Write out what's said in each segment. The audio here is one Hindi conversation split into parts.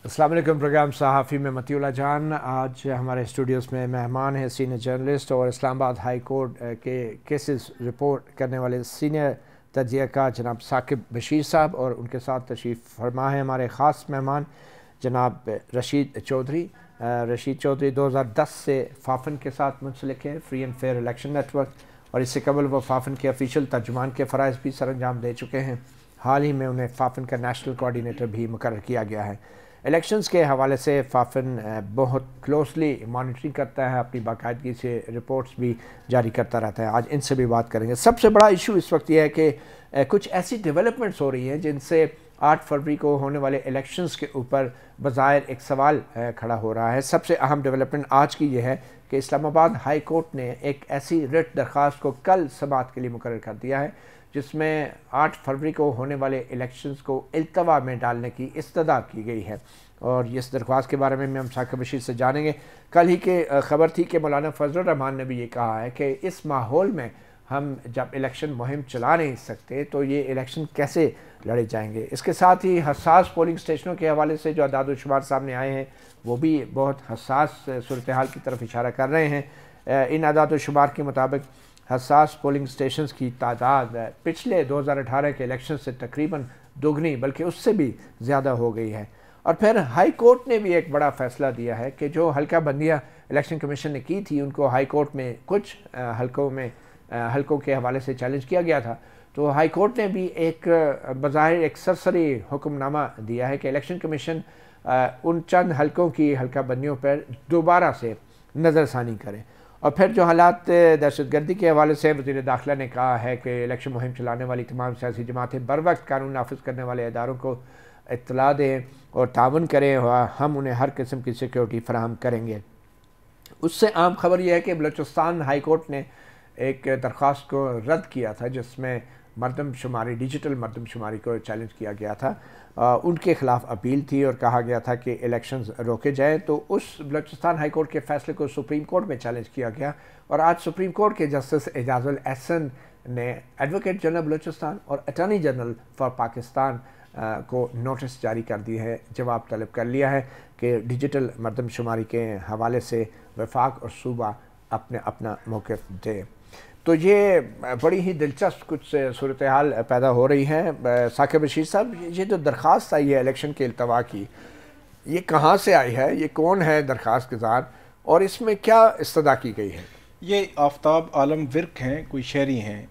अस्सलाम वालेकुम। प्रोग्राम सहाफ़ी में मतीउल्लाह जान। आज हमारे स्टूडियोज़ में मेहमान हैं सीनियर जर्नलिस्ट और इस्लामाबाद हाई कोर्ट के केसेस रिपोर्ट करने वाले सीनियर तजियाकार जनाब साकिब बशीर साहब, और उनके साथ तशरीफ़ फरमा है हमारे ख़ास मेहमान जनाब रशीद चौधरी। रशीद चौधरी 2010 से फाफन के साथ मुंसलिक है, free and fair election network, और इससे कबल वो फाफन के ऑफिशियल तर्जुमान के फ़राइज़ भी सर अंजाम दे चुके हैं। हाल ही में उन्हें फाफन का नेशनल कोऑर्डिनेटर भी मुकर्रर किया गया है। इलेक्शंस के हवाले से फाफन बहुत क्लोजली मॉनिटरिंग करता है, अपनी बाकायदगी से रिपोर्ट्स भी जारी करता रहता है। आज इनसे भी बात करेंगे। सबसे बड़ा इशू इस वक्त यह है कि कुछ ऐसी डेवलपमेंट्स हो रही हैं जिनसे 8 फरवरी को होने वाले इलेक्शंस के ऊपर बज़ाहिर एक सवाल खड़ा हो रहा है। सबसे अहम डेवलपमेंट आज की यह है कि इस्लामाबाद हाई कोर्ट ने एक ऐसी रिट दरख्वास्त को कल समाअत के लिए मुकर्रर कर दिया है जिसमें 8 फरवरी को होने वाले इलेक्शंस को इल्तवा में डालने की इस्तदा की गई है। और इस दरख्वास्त के बारे में हम साकिब बशीर से जानेंगे। कल ही के खबर थी कि मौलाना फजल रहमान ने भी ये कहा है कि इस माहौल में हम जब इलेक्शन मुहिम चला नहीं सकते तो ये इलेक्शन कैसे लड़े जाएंगे। इसके साथ ही हसास पोलिंग स्टेशनों के हवाले से जो अदाद शुमार सामने आए हैं वो भी बहुत हसास सूरत हाल की तरफ इशारा कर रहे हैं। इन अदाद शुमार के मुताबिक हसास पोलिंग स्टेशन की तादाद पिछले 2018 के इलेक्शन से तकरीबन दोगुनी बल्कि उससे भी ज़्यादा हो गई है। और फिर हाई कोर्ट ने भी एक बड़ा फ़ैसला दिया है कि जो हल्का बंदियाँ इलेक्शन कमीशन ने की थी उनको हाई कोर्ट में कुछ हल्कों के हवाले से चैलेंज किया गया था, तो हाई कोर्ट ने भी एक बज़ाहिर एक सरसरी हुक्मनामा दिया है कि इलेक्शन कमीशन उन चंद हल्कों की हल्का बंदियों पर दोबारा से नज़रसानी करें। और फिर जो हालात दहशतगर्दी के हवाले से वज़ीर दाखिला ने कहा है कि इलेक्शन मुहिम चलाने वाली तमाम सियासी जमातें बर वक्त कानून नाफिज करने वाले इदारों को इत्तला दें और तावन करें, हम उन्हें हर किस्म की सिक्योरिटी फराहम करेंगे। उससे आम खबर यह है कि बलूचिस्तान हाई कोर्ट ने एक दरख्वास्त को रद्द किया था जिसमें मरदमशुमारी डिजिटल मरदमशुमारी को चैलेंज किया गया था। उनके ख़िलाफ़ अपील थी और कहा गया था कि इलेक्शंस रोके जाएं, तो उस बलूचिस्तान हाई कोर्ट के फ़ैसले को सुप्रीम कोर्ट में चैलेंज किया गया। और आज सुप्रीम कोर्ट के जस्टिस एजाजुल एहसन ने एडवोकेट जनरल बलूचिस्तान और अटॉर्नी जनरल फॉर पाकिस्तान को नोटिस जारी कर दी है, जवाब तलब कर लिया है कि डिजिटल मरदमशुमारी के हवाले से वफाक और सूबा अपना मौक़िफ़ दे। तो ये बड़ी ही दिलचस्प कुछ सूरत हाल पैदा हो रही है। साकिब बशीर साहब, ये जो दरख्वास्त आई है इलेक्शन के इल्तवा की, ये कहाँ से आई है, ये कौन है दरख्वास्त गुज़ार और इसमें क्या इस्तदा की गई है? ये आफ्ताब आलम विर्क हैं, कोई शहरी हैं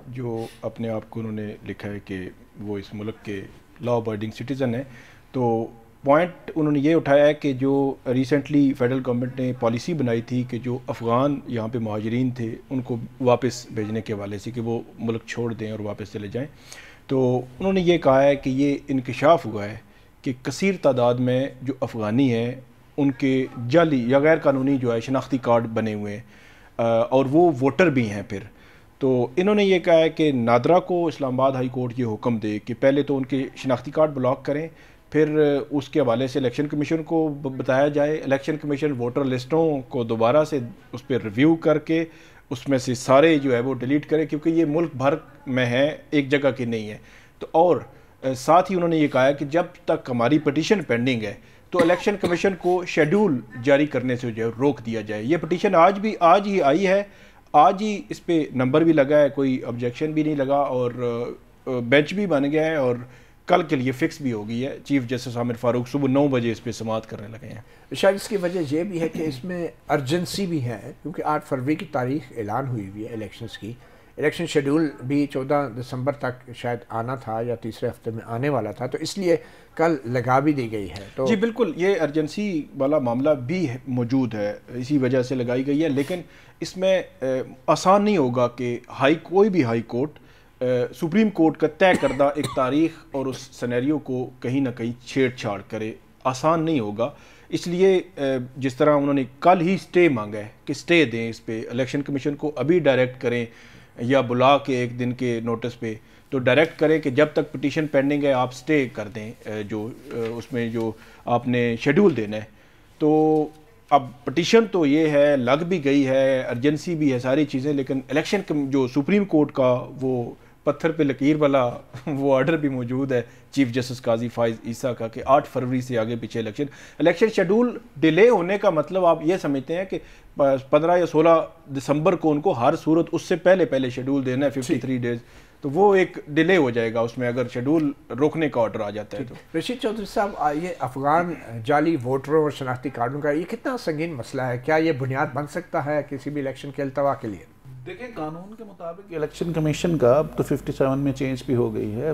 जो अपने आप को उन्होंने लिखा है कि वो इस मुल्क के लॉ अबाइडिंग सिटीज़न है। तो पॉइंट उन्होंने ये उठाया है कि जो रिसेंटली फेडरल गवर्नमेंट ने पॉलिसी बनाई थी कि जो अफ़गान यहाँ पे महाजरीन थे उनको वापस भेजने के हवाले से कि वो मुल्क छोड़ दें और वापस चले जाएं, तो उन्होंने ये कहा है कि ये इंकशाफ हुआ है कि कसीर तादाद में जो अफ़गानी हैं उनके जाली या गैर कानूनी जो है शनाख्ती कार्ड बने हुए हैं और वो वोटर भी हैं। फिर तो इन्होंने ये कहा है कि नादरा को इस्लामाबाद हाई कोर्ट ये हुक्म दे कि पहले तो उनके शनाख्ती कार्ड ब्लॉक करें, फिर उसके हवाले से इलेक्शन कमीशन को बताया जाए, इलेक्शन कमीशन वोटर लिस्टों को दोबारा से उस पर रिव्यू करके उसमें से सारे जो है वो डिलीट करे, क्योंकि ये मुल्क भर में है, एक जगह की नहीं है। तो और साथ ही उन्होंने ये कहा है कि जब तक हमारी पटिशन पेंडिंग है तो इलेक्शन कमीशन को शेड्यूल जारी करने से जो है रोक दिया जाए। ये पटिशन आज ही आई है, आज ही इस पर नंबर भी लगा है, कोई ऑब्जेक्शन भी नहीं लगा और बेंच भी बन गया है और कल के लिए फिक्स भी हो गई है। चीफ जस्टिस आमिर फारूक सुबह 9 बजे इस पर समाअत करने लगे हैं। शायद इसकी वजह यह भी है कि इसमें अर्जेंसी भी है, क्योंकि 8 फरवरी की तारीख ऐलान हुई है इलेक्शंस की। इलेक्शन शेड्यूल भी 14 दिसंबर तक शायद आना था या तीसरे हफ्ते में आने वाला था, तो इसलिए कल लगा भी दी गई है। तो जी बिल्कुल, ये अर्जेंसी वाला मामला भी मौजूद है, इसी वजह से लगाई गई है। लेकिन इसमें आसान नहीं होगा कि कोई भी हाई कोर्ट सुप्रीम कोर्ट का तय करदा एक तारीख और उस सिनेरियो को कहीं ना कहीं छेड़छाड़ करे, आसान नहीं होगा। इसलिए जिस तरह उन्होंने कल ही स्टे मांगा है कि स्टे दें इस पे, इलेक्शन कमीशन को अभी डायरेक्ट करें या बुला के एक दिन के नोटिस पे तो डायरेक्ट करें कि जब तक पिटीशन पेंडिंग है आप स्टे कर दें जो उसमें जो आपने शेड्यूल देना है। तो अब पटिशन तो ये है, लग भी गई है, अर्जेंसी भी है, सारी चीज़ें, लेकिन इलेक्शन जो सुप्रीम कोर्ट का वो पत्थर पे लकीर वाला वो ऑर्डर भी मौजूद है चीफ जस्टिस काजी फाइज ईसा का कि 8 फरवरी से आगे पीछे इलेक्शन शेड्यूल डिले होने का मतलब आप ये समझते हैं कि 15 या 16 दिसंबर को उनको हर सूरत उससे पहले शेड्यूल देना है 53 डेज, तो वो एक डिले हो जाएगा उसमें अगर शेड्यूल रोकने का ऑर्डर आ जाता है। तो रशीद चौधरी साहब, ये अफगान जाली वोटरों और शनाख्ती कार्डों का ये कितना संगीन मसला है? क्या ये बुनियाद बन सकता है किसी भी इलेक्शन के अल्तवा के लिए? देखिए, कानून के मुताबिक इलेक्शन कमीशन का अब तो 57 में चेंज भी हो गई है।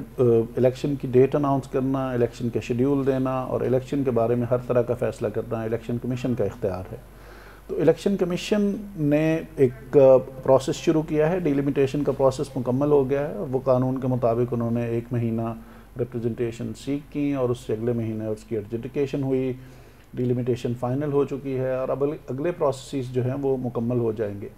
इलेक्शन की डेट अनाउंस करना, इलेक्शन का शेड्यूल देना और इलेक्शन के बारे में हर तरह का फैसला करना इलेक्शन कमीशन का इख्तियार है। तो इलेक्शन कमीशन ने एक प्रोसेस शुरू किया है, डिलिमिटेशन का प्रोसेस मुकम्मल हो गया है और वो कानून के मुताबिक उन्होंने 1 महीना रिप्रेजेंटेशन सीख की और उससे अगले महीने उसकी एडजुडिकेशन हुई, डिलिमिटेशन फाइनल हो चुकी है और अब अगले प्रोसेस जो हैं वो मुकम्मल हो जाएंगे।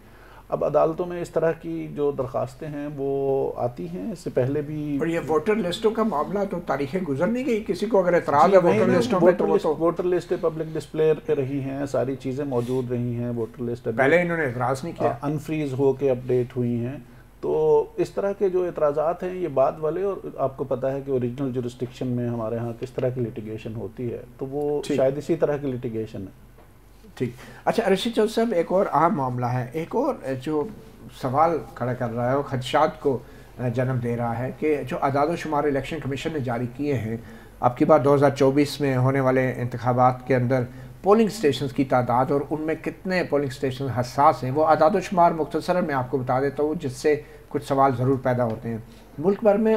अब अदालतों में इस तरह की जो दरखास्तें हैं वो आती हैं, इससे पहले भी। और ये वोटर लिस्टों का मामला तो तारीखें गुजर नहीं गई, किसी को अगर एतराज़ है वोटर लिस्टों पे तो वोटर लिस्ट पब्लिक डिस्प्ले पे रही हैं, सारी चीज़ें मौजूद रही हैं। वोटर लिस्ट पहले इन्होंने एतराज़ नहीं किया, अनफ्रीज हो के अपडेट हुई हैं। तो इस तरह के जो एतराज़ात हैं ये बाद वाले, और आपको पता है कि ओरिजिनल जुरिस्डिक्शन में हमारे यहाँ किस तरह की लिटिगेशन होती है, तो वो शायद इसी तरह की लिटिगेशन है। ठीक। अच्छा रशीद चौधरी साहब, एक और अहम मामला है, एक और जो सवाल खड़ा कर रहा है वो खदशात को जन्म दे रहा है कि जो अदाद शुमार इलेक्शन कमीशन ने जारी किए हैं अब की बार 2024 में होने वाले इंतखाबात के अंदर पोलिंग स्टेशन की तादाद और उनमें कितने पोलिंग स्टेशन हसास हैं, वो अदाद शुमार मुख्तसरन मैं आपको बता देता हूँ जिससे कुछ सवाल ज़रूर पैदा होते हैं। मुल्क भर में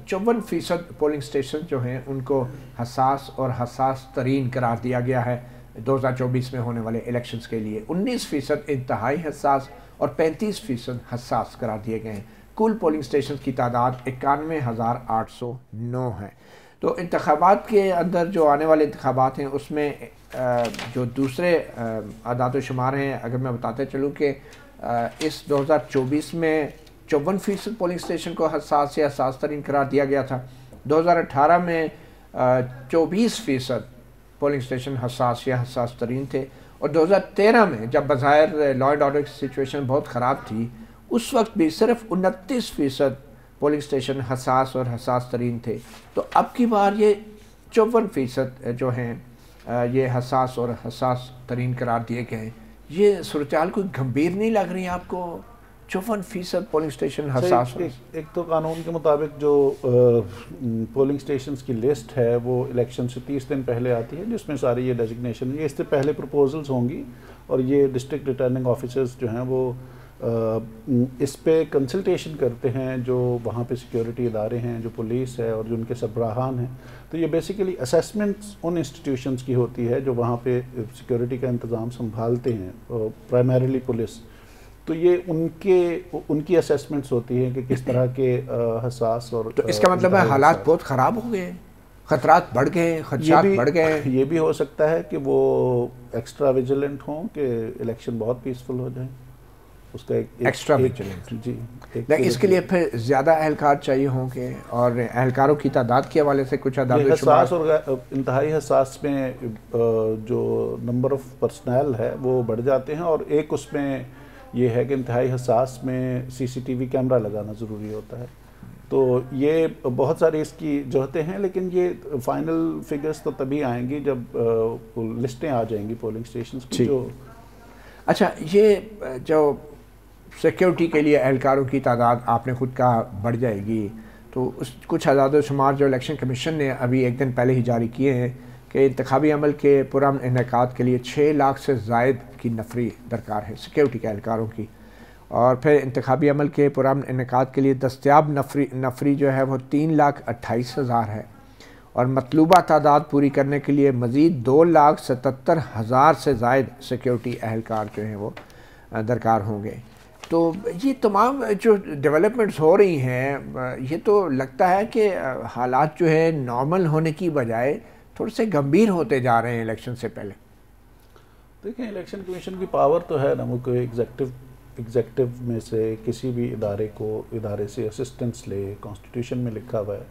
54% पोलिंग स्टेशन जो हैं उनको हसास और हसास तरीन करार दिया गया है 2024 में होने वाले इलेक्शंस के लिए। 19% इंतहाई हसास और 35% हसास करार दिए गए हैं। कुल पोलिंग स्टेशन की तादाद 91,809 है। तो इंतखाबात के अंदर जो आने वाले इंतखाबात हैं उसमें जो दूसरे आदाद शुमार हैं, अगर मैं बताते चलूँ कि इस 2024 में 54% पोलिंग स्टेशन को हसास या हसास तरीन करार दिया गया था। 2018 में 24% पोलिंग स्टेशन हसास या हसास तरीन थे और 2013 में जब बज़ाहिर लॉ एंड ऑर्डर की सिचुएशन बहुत ख़राब थी उस वक्त भी सिर्फ 29% पोलिंग स्टेशन हसास और हसास तरीन थे। तो अब की बार ये 54% जो हैं ये हसास और हसास तरीन करार दिए गए हैं। ये सूरत-ए-हाल कोई गंभीर नहीं लग रही है आपको? 54% पोलिंग स्टेशन हसास। एक तो कानून के मुताबिक जो पोलिंग स्टेशंस की लिस्ट है वो इलेक्शन से 30 दिन पहले आती है जिसमें सारी ये डेजिग्नेशन, ये इससे पहले प्रपोजल्स होंगी और ये डिस्ट्रिक्ट रिटर्निंग ऑफिसर्स जो हैं वो इस पे कंसल्टेशन करते हैं जो वहाँ पे सिक्योरिटी इदारे हैं, जो पुलिस है और जो उनके सरबराहान हैं। तो ये बेसिकली असेसमेंट्स उन इंस्टीट्यूशंस की होती है जो वहाँ पे सिक्योरिटी का इंतज़ाम संभालते हैं, प्राइमरीली पुलिस। तो ये उनकी असेसमेंट्स होती हैं कि किस तरह के हसास और तो इसका मतलब है हालात बहुत ख़राब हो गए, खतरात बढ़ गए, खदशात बढ़ गए। ये भी हो सकता है कि वो एक्स्ट्रा विजिलेंट हों कि इलेक्शन बहुत पीसफुल हो जाए, उसका एक एक्स्ट्रा विजिलेंट। जी, इसके लिए फिर ज़्यादा एहलकार चाहिए होंगे और एहलकारों की तादाद के हवाले से कुछ हसास और इंतहाई हसास में जो नंबर ऑफ पर्सनल है वो बढ़ जाते हैं और एक उसमें ये है कि इंतहाई हसास में CCTV कैमरा लगाना ज़रूरी होता है। तो ये बहुत सारी इसकी जरूरतें हैं, लेकिन ये फाइनल फिगर्स तो तभी आएंगी जब लिस्टें आ जाएंगी पोलिंग स्टेशंस की। जो अच्छा, ये जो सिक्योरिटी के लिए एहलकारों की तादाद आपने खुद कहा बढ़ जाएगी, तो उस कुछ आदाद शुमार जो इलेक्शन कमीशन ने अभी एक दिन पहले ही जारी किए हैं कि इंतखाबी अमल के पुरअमन इनेकाद के लिए 6 लाख से ज़ायद की नफरी दरकार है सिक्योरिटी के एहलकारों की, और फिर इंतखाबी अमल के पुरअमन इनेकाद के लिए दस्तियाब नफरी जो है वो 3,28,000 है और मतलूबा तादाद पूरी करने के लिए मज़ीद 2,77,000 से ज़ायद सिक्योरिटी एहलकार जो हैं वो दरकार होंगे। तो ये तमाम जो डेवलपमेंट्स हो रही हैं ये तो लगता है कि हालात जो है नॉर्मल होने की बजाय थोड़े से गंभीर होते जा रहे हैं इलेक्शन से पहले। देखें, इलेक्शन कमीशन की पावर तो है ना, वो कोई एग्जेक्टिव में से किसी भी इदारे से असिस्टेंस ले, कॉन्स्टिट्यूशन में लिखा हुआ है,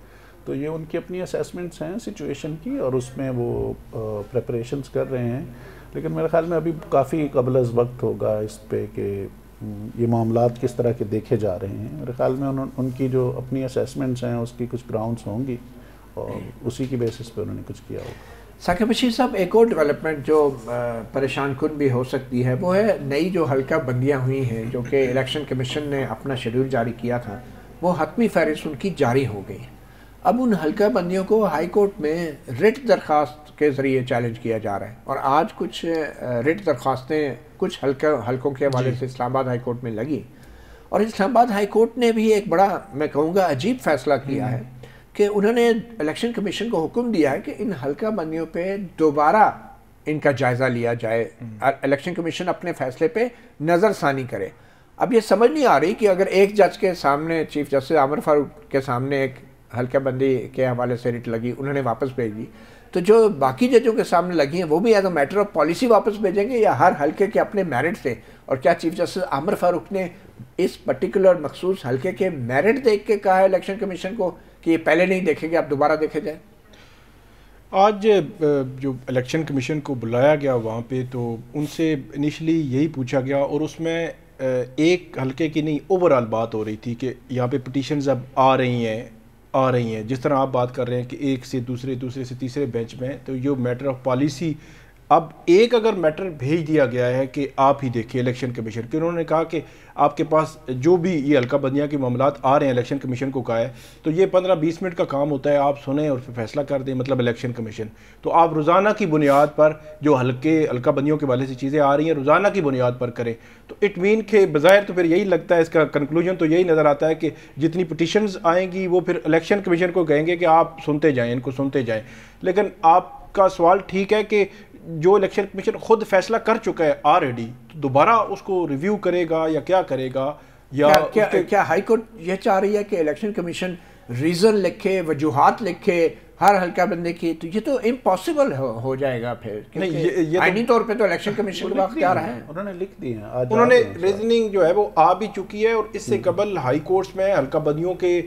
तो ये उनकी अपनी असेसमेंट्स हैं सिचुएशन की और उसमें वो प्रेपरेशंस कर रहे हैं। लेकिन मेरे ख्याल में अभी काफ़ी कबल अज़ वक्त होगा इस पे कि ये मामलात किस तरह के देखे जा रहे हैं। मेरे ख्याल में उनकी जो अपनी असेसमेंट्स हैं उसकी कुछ ग्राउंड्स होंगी और उसी की बेसिस पे उन्होंने कुछ किया होगा। साकिब बशीर साहब, एक और डेवलपमेंट जो परेशान कुन भी हो सकती है वो है नई जो हल्का बंदियाँ हुई हैं जो कि इलेक्शन कमीशन ने अपना शेड्यूल जारी किया था, वो हतमी फहरिस्त उनकी जारी हो गई है। अब उन हल्का बंदियों को हाई कोर्ट में रिट दरख्वास्त के ज़रिए चैलेंज किया जा रहा है और आज कुछ रिट दरख्वास्तें कुछ हल्कों के हवाले से इस्लामाबाद हाई कोर्ट में लगी और इस्लामाबाद हाई कोर्ट ने भी एक बड़ा, मैं कहूँगा, अजीब फैसला किया है कि उन्होंने इलेक्शन कमीशन को हुक्म दिया है कि इन हल्का बंदियों पे दोबारा इनका जायज़ा लिया जाए, इलेक्शन कमीशन अपने फैसले पे नज़रसानी करे। अब ये समझ नहीं आ रही कि अगर एक जज के सामने, चीफ जस्टिस आमिर फारूक के सामने एक हल्का बंदी के हवाले से रिट लगी, उन्होंने वापस भेज दी, तो जो बाकी जजों के सामने लगी हैं वो भी as a matter of policy वापस भेजेंगे या हर हल्के के अपने मेरिट से? और क्या चीफ जस्टिस आमिर फारूक ने इस पर्टिकुलर मखसूस हल्के के मेरिट देख के कहा है इलेक्शन कमीशन को कि ये पहले नहीं देखेंगे, आप दोबारा देखे जाए? आज जो इलेक्शन कमीशन को बुलाया गया वहाँ पे, तो उनसे इनिशली यही पूछा गया और उसमें एक हल्के की नहीं, ओवरऑल बात हो रही थी कि यहाँ पे पिटीशंस अब आ रही हैं, जिस तरह आप बात कर रहे हैं कि एक से दूसरे से तीसरे बेंच में, तो ये मैटर ऑफ पॉलिसी, अब एक अगर मैटर भेज दिया गया है कि आप ही देखिए इलेक्शन कमीशन के, उन्होंने कहा कि आपके पास जो भी ये हल्का बंदियाँ के मामलात आ रहे हैं, इलेक्शन कमीशन को कहा है, तो ये 15-20 मिनट का काम होता है, आप सुने और फिर फैसला कर दें, मतलब इलेक्शन कमीशन। तो आप रोज़ाना की बुनियाद पर जो हल्का बंदियों के वाले से चीज़ें आ रही हैं, रोज़ाना की बुनियाद पर करें, तो इट मीन के बज़ाहिर तो फिर यही लगता है, इसका कंक्लूजन तो यही नज़र आता है कि जितनी पिटीशंस आएंगी वो फिर इलेक्शन कमीशन को कहेंगे कि आप सुनते जाएँ, इनको सुनते जाएँ। लेकिन आपका सवाल ठीक है कि जो इलेक्शन कमीशन खुद फैसला कर चुका है ऑलरेडी, तो दोबारा उसको रिव्यू करेगा या क्या करेगा? या क्या हाई कोर्ट ये चाह रही है कि इलेक्शन कमीशन रीज़न लिखे, वजूहात लिखे हर हल्का बंदे की? तो ये तो इम्पॉसिबल हो जाएगा फिर, नहीं, ये आईनी तौर पे तो इलेक्शन कमीशन के अख्तियार है, उन्होंने लिख दी है, उन्होंने रीजनिंग जो है वो आ भी चुकी है और इससे कबल हाई कोर्ट्स में हल्का बंदियों के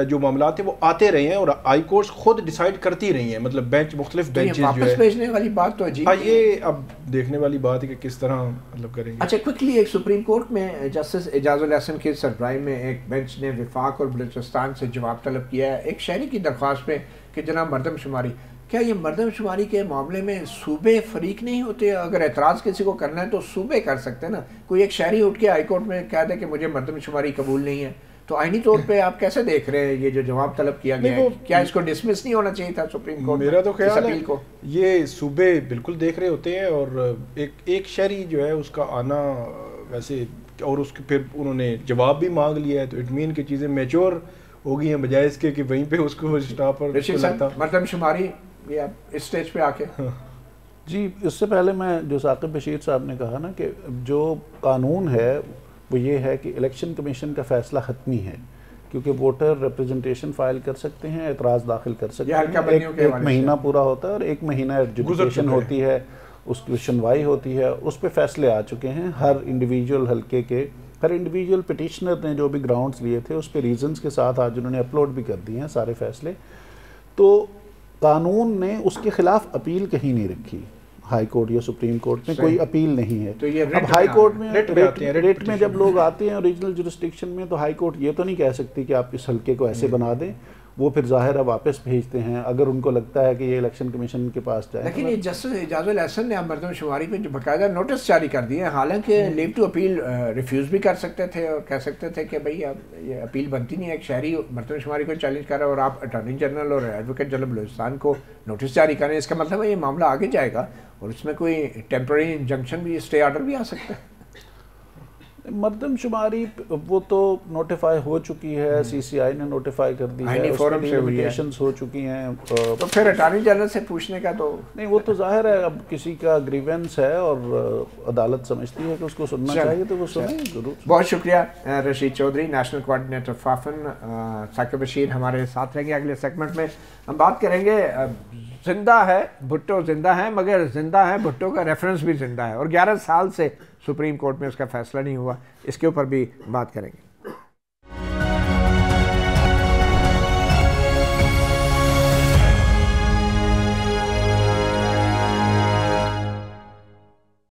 जो मामला थे वो आते रहे हैं और हाई कोर्ट्स खुद डिसाइड करती रही हैं, मतलब बेंच मुख्तलिफ बेंचेस जो है। भेजने वाली बात तो अजीब है, ये अब देखने वाली बात है कि किस तरह मतलब करेंगे। अच्छा, क्विकली, एक सुप्रीम कोर्ट में जस्टिस एजाजुल हसन की सरबराही में एक बेंच ने विफाक और बलूचिस्तान से जवाब तलब किया है एक शहरी की दरख्वास्त पे कि जनाब मरदमशुमारी, क्या ये मरदमशुमारी के मामले में सूबे फरीक नहीं होते? अगर एतराज़ किसी को करना है तो सूबे कर सकते हैं ना। कोई एक शहरी उठ के हाई कोर्ट में कह दे कि मुझे मरदमशुमारी कबूल नहीं है, तो आईनी तौर पे आप कैसे देख रहे हैं ये जो जवाब तलब किया गया है? क्या इसको डिसमिस नहीं होना चाहिए था सुप्रीम कोर्ट? मेरा तो ख्याल है को ये सूबे बिल्कुल देख रहे होते हैं और एक शहरी जो है उसका आना वैसे, और उसके फिर उन्होंने जवाब भी मांग लिया है, तो इट मीन की चीज़ें मैच्योर हो गई हैं बजाय इसके कि वहीं पे उसको स्टॉप पर लगता। मरदमशुमारी ये इस स्टेज पे आके जी, इससे पहले मैं जो साकिब बशीर साहब ने कहा ना कि जो कानून है वो ये है कि इलेक्शन कमीशन का फैसला हतमी है, क्योंकि वोटर रिप्रेजेंटेशन फाइल कर सकते हैं, एतराज़ दाखिल कर सकते हैं, एक महीना पूरा होता है और 1 महीना एडजुडिकेशन होती है, उसकी सुनवाई होती है, उस पर फैसले आ चुके हैं। हर इंडिविजुअल हल्के के हर इंडिविजुअल पिटिशनर ने जो भी ग्राउंड्स लिए थे उस पर रीजंस के साथ आज उन्होंने अपलोड भी कर दिए हैं सारे फैसले। तो कानून ने उसके खिलाफ अपील कहीं नहीं रखी, हाई कोर्ट या सुप्रीम कोर्ट में कोई अपील नहीं है। तो ये अब हाई कोर्ट में रेट में जब लोग आते हैं ओरिजिनल जुरिस्डिक्शन में, तो हाई कोर्ट ये तो नहीं कह सकती कि आप इस हल्के को ऐसे बना दें, वो फिर ज़ाहिर है वापस भेजते हैं अगर उनको लगता है कि ये इलेक्शन कमीशन के पास जाए। लेकिन ये जस्टिस एजाजुल हसन ने मरदमशुमारी पे जो बाकायदा नोटिस जारी कर दिए, हालांकि लीव टू अपील रिफ्यूज़ भी कर सकते थे और कह सकते थे कि भाई अब ये अपील बनती नहीं है, एक शहरी मरदमशुमारी को चैलेंज कर रहा है और आप अटॉर्नी जनरल और एडवोकेट जनरल बलूचिस्तान को नोटिस जारी करें, इसका मतलब है ये मामला आगे जाएगा और उसमें कोई टेम्पररी इंजंक्शन भी, स्टे ऑर्डर भी आ सकता है। मरदमशुमारी वो तो नोटिफाई हो चुकी है, सीसीआई ने नोटिफाई कर दी है, फोरम से लिमिटेशंस हो चुकी हैं, तो फिर अटॉर्नी जनरल से पूछने का तो नहीं, वो तो जाहिर है अब किसी का ग्रीवेंस है और अदालत समझती है कि उसको सुनना चाहिए तो वो सुने जरूर। बहुत शुक्रिया रशीद चौधरी, नेशनल कोऑर्डिनेटर फाफन। साकिब बशीर हमारे साथ रहेंगे। अगले सेगमेंट में हम बात करेंगे, जिंदा है भुट्टो, जिंदा है मगर जिंदा है भुट्टो का रेफरेंस भी जिंदा है और 11 साल से सुप्रीम कोर्ट में उसका फैसला नहीं हुआ, इसके ऊपर भी बात करेंगे।